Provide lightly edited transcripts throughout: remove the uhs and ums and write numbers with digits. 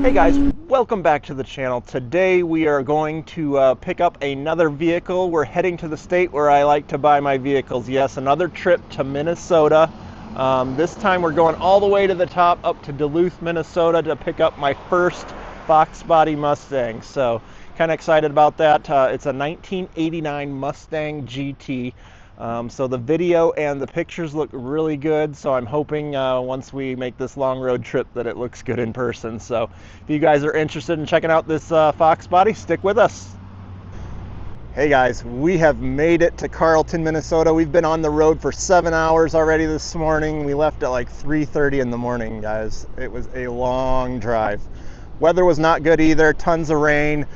Hey guys, welcome back to the channel. Today we are going to pick up another vehicle. We're heading to the state where I like to buy my vehicles. Yes, another trip to Minnesota. This time we're going all the way to the top, up to Duluth, Minnesota, to pick up my first Foxbody Mustang. So kind of excited about that. It's a 1989 Mustang GT. So the video and the pictures look really good, so I'm hoping once we make this long road trip that it looks good in person. So if you guys are interested in checking out this Foxbody, stick with us. Hey guys, we have made it to Carlton, Minnesota. We've been on the road for 7 hours already this morning. We left at like 3:30 in the morning, guys. It was a long drive. Weather was not good either, tons of rain.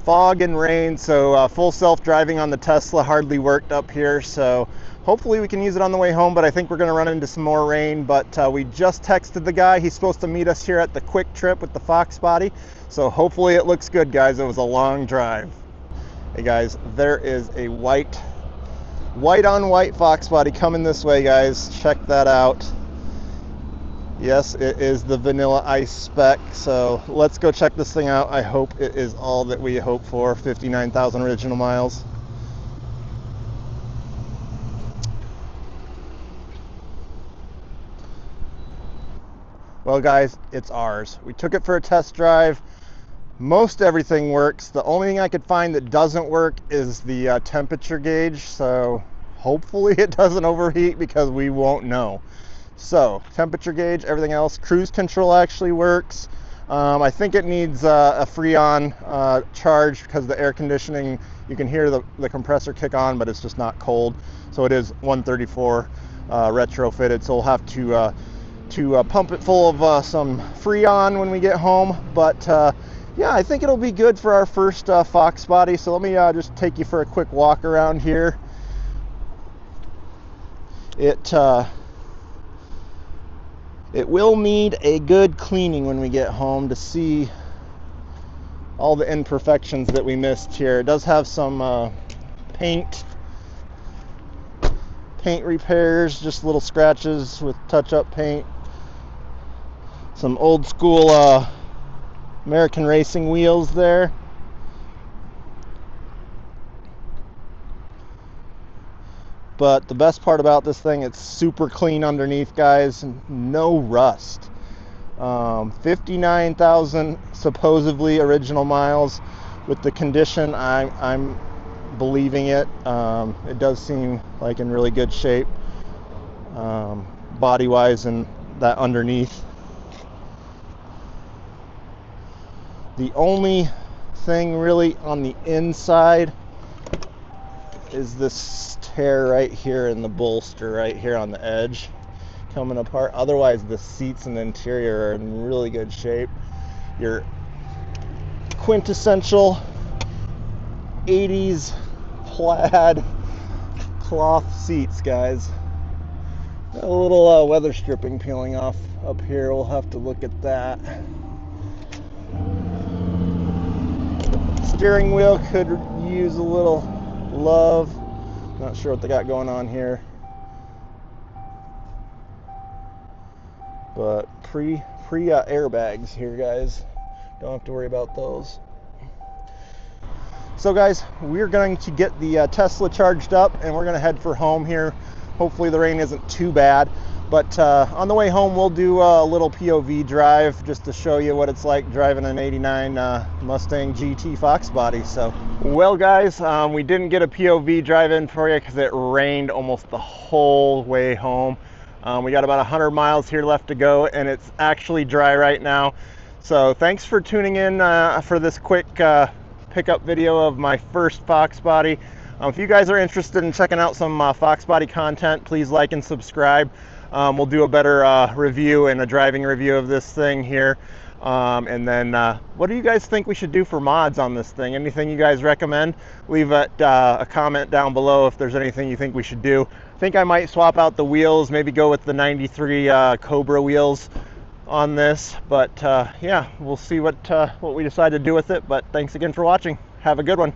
Fog and rain, so full self-driving on the Tesla hardly worked up here, so hopefully we can use it on the way home, but I think we're going to run into some more rain. But we just texted the guy. He's supposed to meet us here at the Quick Trip with the Foxbody, so hopefully it looks good, guys. It was a long drive. Hey guys, there is a white on white Foxbody coming this way, guys. Check that out. Yes, it is the vanilla ice spec, so let's go check this thing out. I hope it is all that we hope for. 59,000 original miles. Well guys, it's ours. We took it for a test drive. Most everything works. The only thing I could find that doesn't work is the temperature gauge, so hopefully it doesn't overheat because we won't know. So temperature gauge, everything else. Cruise control actually works. I think it needs a Freon charge because the air conditioning, you can hear the compressor kick on, but it's just not cold. So it is 134 retrofitted, so we'll have to pump it full of some Freon when we get home. But yeah, I think it'll be good for our first Foxbody. So let me just take you for a quick walk around here. It will need a good cleaning when we get home to see all the imperfections that we missed here. It does have some paint repairs, just little scratches with touch-up paint. Some old school American racing wheels there. But the best part about this thing, it's super clean underneath, guys. No rust. 59,000 supposedly original miles. With the condition, I'm believing it. It does seem like in really good shape, body-wise, and that underneath. The only thing really on the inside is this tear right here in the bolster, right here on the edge, coming apart. Otherwise, the seats and the interior are in really good shape. Your quintessential 80s plaid cloth seats, guys. A little weather stripping peeling off up here. We'll have to look at that. Steering wheel could use a little love. Not sure what they got going on here, but pre airbags here, guys. Don't have to worry about those. So guys, we're going to get the Tesla charged up and we're going to head for home here. Hopefully the rain isn't too bad, but on the way home we'll do a little POV drive just to show you what it's like driving an 89 Mustang GT Foxbody. So, well guys, we didn't get a POV drive in for you because it rained almost the whole way home. We got about 100 miles here left to go and it's actually dry right now. So thanks for tuning in for this quick pickup video of my first Foxbody. If you guys are interested in checking out some Foxbody content, please like and subscribe. We'll do a better review and a driving review of this thing here. And then what do you guys think we should do for mods on this thing? Anything you guys recommend? Leave a comment down below if there's anything you think we should do. I think I might swap out the wheels, maybe go with the 93 Cobra wheels on this. But yeah, we'll see what we decide to do with it. But thanks again for watching. Have a good one.